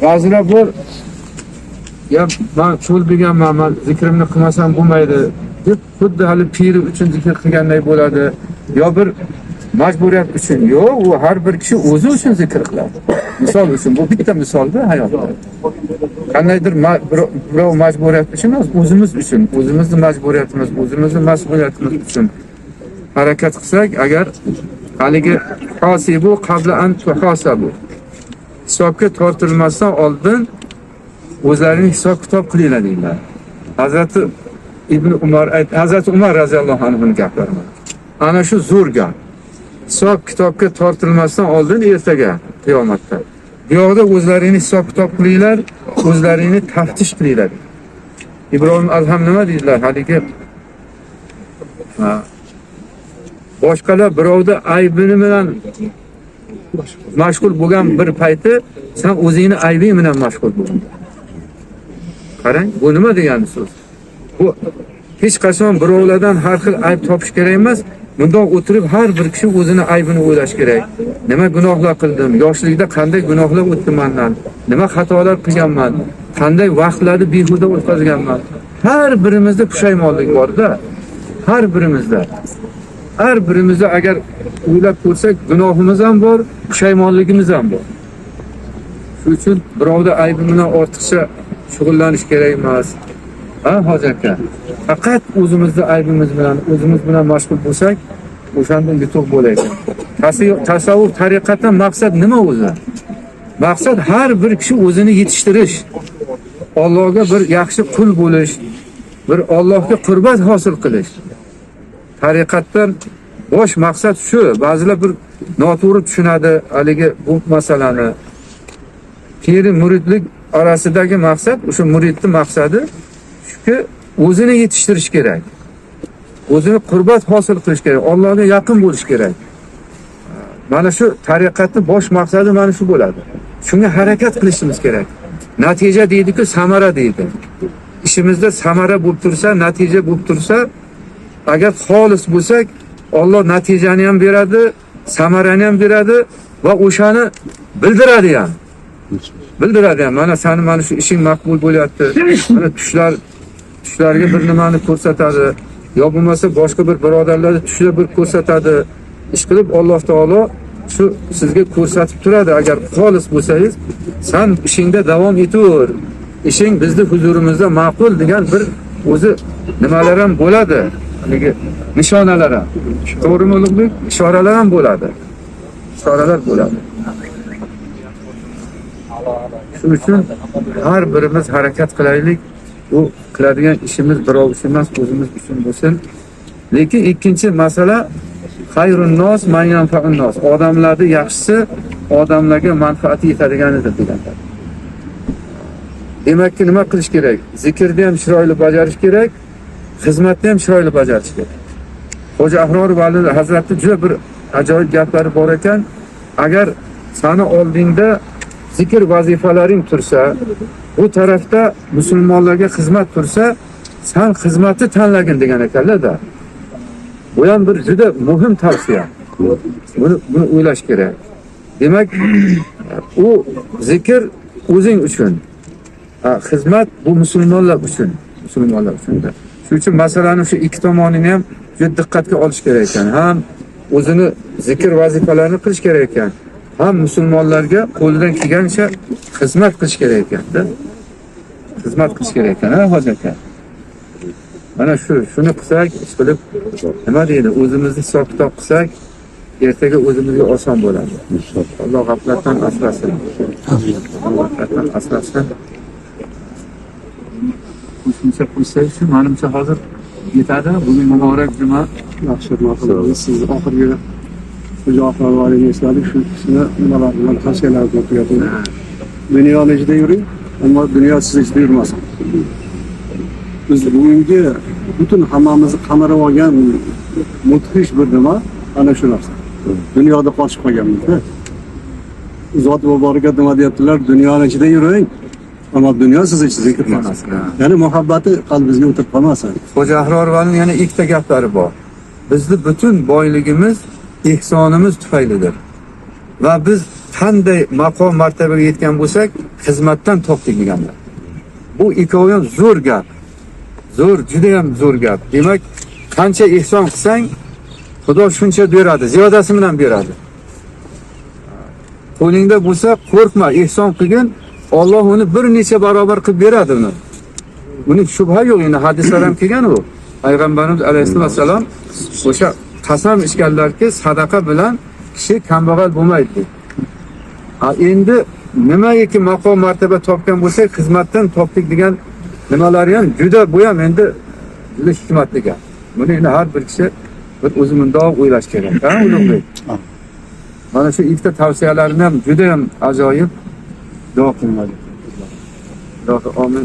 ba'zilar bor, ya men cho'l bilganman, men zikrimni qilmasam bo'lmaydi deb xuddi hali piri uchun zikr qilganday bo'ladi. Yo bir majburiyat uchun, yo'q, u har bir kishi o'zi uchun zikr qiladi. Misol uchun, bu bitta misolda hayotda. Qandaydir birov majburiyat uchun emas, o'zimiz uchun, o'zimizning majburiyatimiz, o'zimizning mas'uliyatimiz uchun harakat qilsak, agar haligi hasibu qabla an tuhasabu, hisobga tortilmasdan oldin o'zlarining hisob kitob qilinglar deydilar. Hazrati Ibn Umar, Hazrati Umar roziyallohu anhuning gaplari. Ana shu zo'r gap. Hisob kitobga tortilmasdan oldin ertaga qiyomatda. Bu yoqda o'zlaringni hisob kitob qilinglar, o'zlaringni taftish qilinglar. Ibrohim Azham nima deydilar? Haligi boshqalar birovda aybini bilan mashg'ul bo'lgan bir payti sen o'zingni aybing bilan mashg'ul bo'lding. Qarang, bu nima degani so'z? Bu hech qachon birovlardan har xil ayb topish kerak emas. Bundoq o'tirib har bir kishi o'zini aybini o'ylash kerak. Nima gunohlar qildim? Yoshlikda qanday gunohlar o'tdim mendan? Nima xatolar qilganman? Qanday vaqtlarni behuda o'tkazganman? Har birimizda pushaymonlik bor-da. Har birimizda. Har birimizda agar o'ylab ko'rsak, gunohimiz ham bor, pushaymonligimiz ham bor. Shuning uchun birovda aybi bilan ortiqcha shug'ullanish kerak emas. Ha, hozircha faqat o'zimizda aybimiz bilan mashg'ul bo'lsak, o'shanda yutuq bo'ladi. Tasavvuf tariqatdan maqsad nima o'zi? Maqsad har bir kishi o'zini yetishtirish, Allohga bir yaxshi qul bo'lish, bir Allohga qurbat hosil qilish. Tariqatdan bosh maqsad shu. Ba'zilar bir noto'g'ri tushunadi haligi bu masalani. Piri muridlik orasidagi maqsad, o'sha muridning maqsadi shuki, o'zini yetishtirish kerak. O'zini qurbat hosil qilish kerak, Allohga yaqin bo'lish kerak. Mana shu tariqatning bosh maqsadi mana shu bo'ladi. Shunga harakat qilishimiz kerak. Natija deydi-ku, samara deydi. Ishimizda samara bo'lib tursa, natija bo'lib tursa, agar xolis bo'lsak, Alloh natijani ham beradi, samarani ham beradi va o'shani bildiradi ham. Bildiradi ham. Mana seni mana shu ishing maqbul bo'lyapti. Mana tushlarga bir nimani ko'rsatadi. Yo bo'lmasa boshqa bir birodarlarga tushlar bir ko'rsatadi. Ish qilib Alloh taolo shu sizga ko'rsatib turadi. Agar xolis bo'lsangiz, sen ishingda davom etaver. Ishing bizning huzurimizda ma'qul degan bir o'zi nimalar ham bo'ladi. Haligi nishonalar ham. To'g'rimi ulug'bek? Ishoralar ham bo'ladi. Ishoralar bo'ladi. Shuning uchun har birimiz harakat qilaylik. Bu qiladigan ishimiz birov uchun emas, o'zimiz uchun bo'lsin. Lekin ikkinchi masala xayrun nos man yanfa'un nos. Odamlarning yaxshisi odamlarga manfaati yetadiganidir deganlar. Demakki nima qilish kerak? Zikrni ham chiroyli bajarish kerak, xizmatni ham chiroyli bajarish kerak. Xo'ja Ahror Vali Hazrati juda bir ajoyib gaplari bor ekan. Agar seni oldingda zikr vazifalaring tursa, bu tarafda musulmonlarga xizmat tursa, sen xizmatni tanlagin degan ekanlar-da. Bu ham bir juda muhim tavsiya. Buni o'ylash kerak. Demak, u zikr o'zing uchun, xizmat bu musulmonlar uchun, musulmonlar uchun-da. Shuning uchun masalani shu ikki tomonini ham juda diqqatga olish kerak ekan. Ham o'zini zikr vazifalarini qilish kerak ekan. Ham musulmonlarga qo'lidan kelgancha xizmat qilish kerak ekan-da. Xizmat qilish kerak ekan, ha, hozircha. Mana shuni qilsak, ish qilib nima deydi, o'zimizni hisob kitob qilsak, ertaga o'zimizga oson bo'ladi. Alloh g'aflatdan asrasin. G'aflatdan asrasin. Qo'shimcha qo'ysak, shu menimcha hozir yetadi. Bugun muborak juma. Yaxshi ma'qul. Siz oxirgi Xo'ja Valiga esladik, shu kishini nimalar bilan tavsiyalar o'qiyapti. Dunyoni ichida yuring, ammo dunyo siz ichida yurmasin. Biz bugungi butun hammamizni qamarib olgan mudhish bir nima ana shu narsa. Dunyoda qolib qolganmiz-da. Zot va barakat nima deyaptilar? Dunyoni ichida yuring, ammo dunyo siz ichida zikr qilmasin. Ya'ni muhabbati qalbingizga o'tib qolmasin. Xo'ja Ahror Valining yana ikkita gaplari bor. Bizning butun boyligimiz ehsonimiz tufaylidir. Va biz qanday maqom martabaga yetgan bo'lsak, xizmatdan topdik deganlar. Bu ikkovi ham zo'r gap. Zo'r, juda ham zo'r gap. Demak, qancha ihson qilsang, Xudo shuncha beradi, ziyodasi bilan beradi. Qo'lingda bo'lsa, qo'rqma, ihson qilgin, Alloh uni bir necha barobar qilib beradi uni. Buni shubha yo'q, endi hadislar ham kelgan u. Payg'ambarimiz alayhissalom o'sha qasam ichganlarki, sadaqa bilan kishi kambag'al bo'lmaydi. Endi nimaiki maqom martaba topgan bo'lsak, xizmatdan topdik degan nimalari ham juda bu ham endi juda hikmatli gap. Buni endi har bir kishi bir o'zi mundoq o'ylash kerak. Ha, Ulug'bek. Mana shu ikkita tavsiyalarini ham juda ham ajoyib duo qilmadi. Alloh amin.